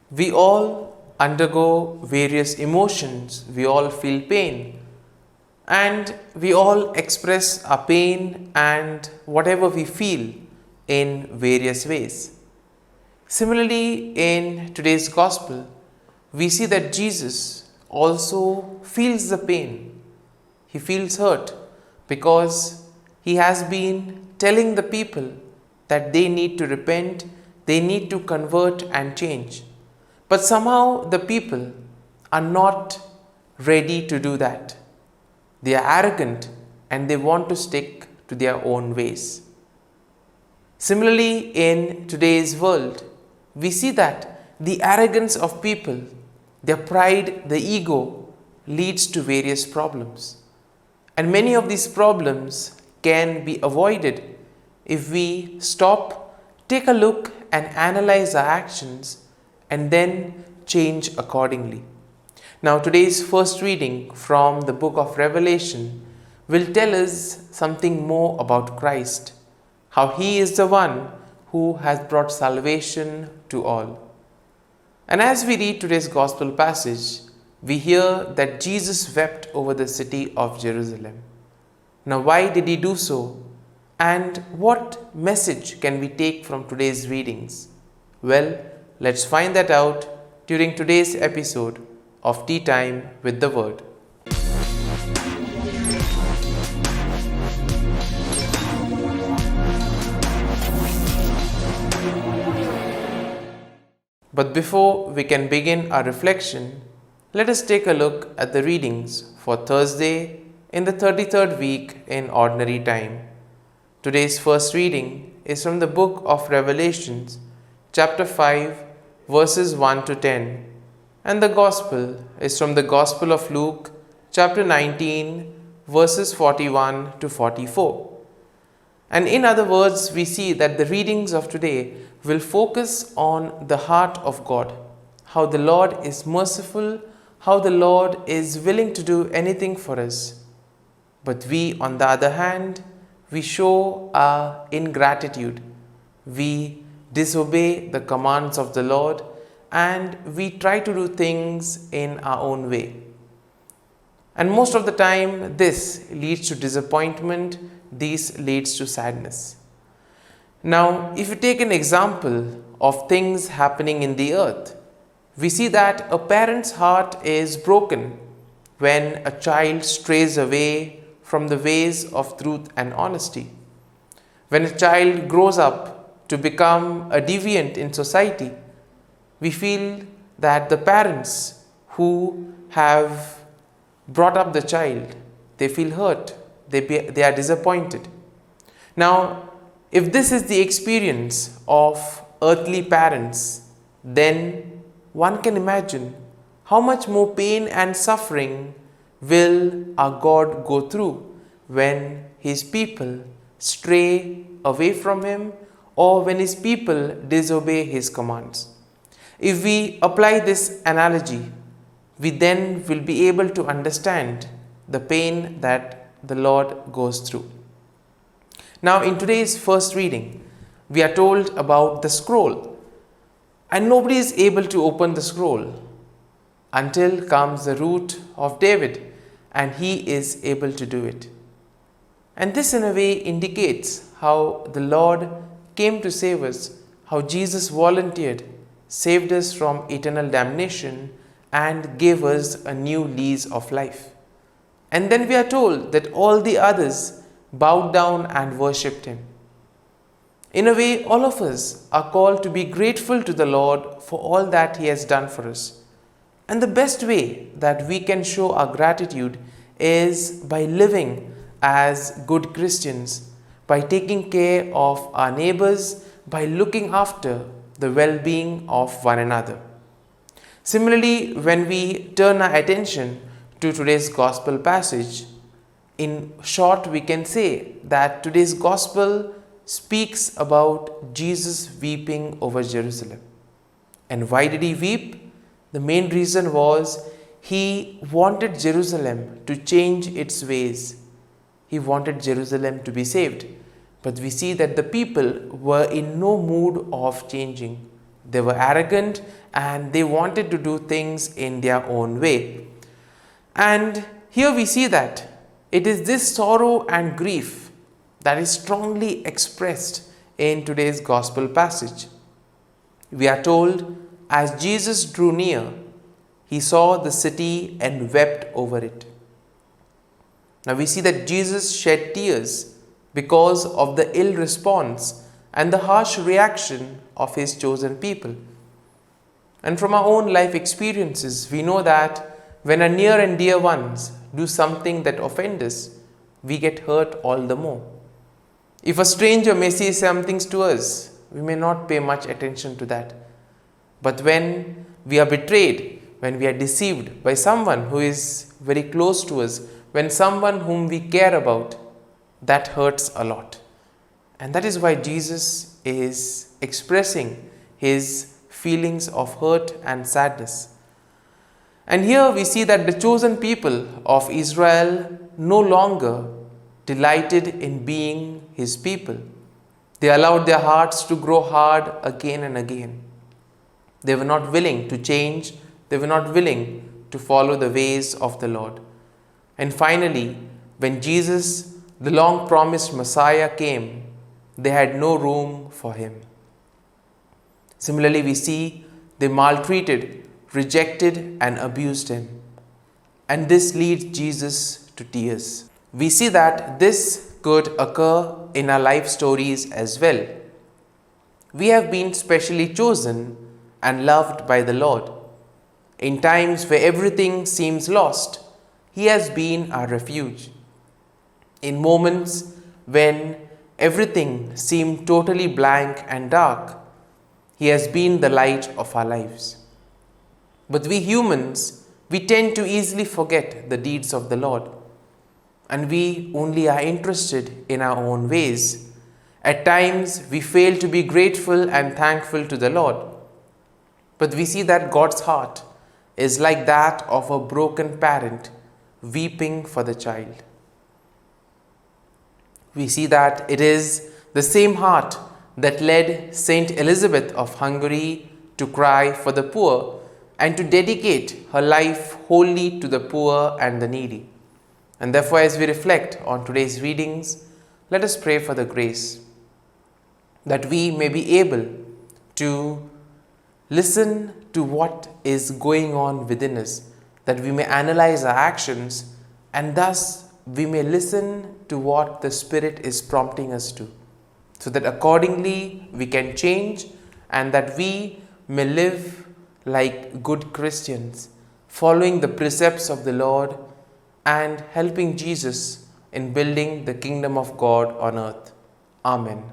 We all undergo various emotions, we all feel pain, and we all express our pain and whatever we feel in various ways. Similarly, in today's Gospel, we see that Jesus also feels the pain. He feels hurt because he has been telling the people that they need to repent, they need to convert and change. But somehow the people are not ready to do that. They are arrogant and they want to stick to their own ways. Similarly, in today's world, we see that the arrogance of people, their pride, the ego, leads to various problems. And many of these problems can be avoided if we stop, take a look and analyze our actions and then change accordingly. Now, today's first reading from the book of Revelation will tell us something more about Christ, how he is the one who has brought salvation to all. And as we read today's gospel passage, we hear that Jesus wept over the city of Jerusalem. Now, why did he do so? And what message can we take from today's readings? Well, let's find that out during today's episode of Tea Time with the Word. But before we can begin our reflection, let us take a look at the readings for Thursday in the 33rd week in Ordinary Time. Today's first reading is from the book of Revelations, chapter 5, verses 1 to 10, and the Gospel is from the Gospel of Luke, chapter 19, verses 41 to 44. And in other words, we see that the readings of today will focus on the heart of God, how the Lord is merciful, how the Lord is willing to do anything for us. But we, on the other hand, we show our ingratitude. We disobey the commands of the Lord and we try to do things in our own way. And most of the time, this leads to disappointment, this leads to sadness. Now, if you take an example of things happening in the earth, we see that a parent's heart is broken when a child strays away from the ways of truth and honesty. When a child grows up to become a deviant in society, we feel that the parents who have brought up the child, they feel hurt, they are disappointed. Now, if this is the experience of earthly parents, then one can imagine how much more pain and suffering will our God go through when his people stray away from him or when his people disobey his commands. If we apply this analogy, we then will be able to understand the pain that the Lord goes through. Now, in today's first reading, we are told about the scroll, and nobody is able to open the scroll until comes the root of David, and he is able to do it. And this in a way indicates how the Lord came to save us, how Jesus volunteered, saved us from eternal damnation and gave us a new lease of life. And then we are told that all the others bowed down and worshipped him. In a way, all of us are called to be grateful to the Lord for all that he has done for us. And the best way that we can show our gratitude is by living as good Christians, by taking care of our neighbors, by looking after the well-being of one another. Similarly, when we turn our attention to today's gospel passage, in short, we can say that today's gospel speaks about Jesus weeping over Jerusalem. And why did he weep? The main reason was he wanted Jerusalem to change its ways. He wanted Jerusalem to be saved. But we see that the people were in no mood of changing. They were arrogant and they wanted to do things in their own way. And here we see that it is this sorrow and grief that is strongly expressed in today's gospel passage. We are told, as Jesus drew near, he saw the city and wept over it. Now we see that Jesus shed tears because of the ill response and the harsh reaction of his chosen people. And from our own life experiences, we know that when our near and dear ones do something that offends us, we get hurt all the more. If a stranger may say something to us, we may not pay much attention to that. But when we are betrayed, when we are deceived by someone who is very close to us, when someone whom we care about, that hurts a lot. And that is why Jesus is expressing his feelings of hurt and sadness. And here we see that the chosen people of Israel no longer delighted in being his people. They allowed their hearts to grow hard again and again. They were not willing to change. They were not willing to follow the ways of the Lord. And finally, when Jesus, the long promised Messiah, came, they had no room for him. Similarly, we see they maltreated, rejected, and abused him. And this leads Jesus to tears. We see that this could occur in our life stories as well. We have been specially chosen and loved by the Lord. In times where everything seems lost, he has been our refuge. In moments when everything seemed totally blank and dark, he has been the light of our lives. But we humans, we tend to easily forget the deeds of the Lord, and we only are interested in our own ways. At times, we fail to be grateful and thankful to the Lord. But we see that God's heart is like that of a broken parent weeping for the child. We see that it is the same heart that led Saint Elizabeth of Hungary to cry for the poor and to dedicate her life wholly to the poor and the needy. And therefore, as we reflect on today's readings, let us pray for the grace that we may be able to listen to what is going on within us, that we may analyze our actions, and thus we may listen to what the Spirit is prompting us to, so that accordingly we can change and that we may live like good Christians, following the precepts of the Lord and helping Jesus in building the kingdom of God on earth. Amen.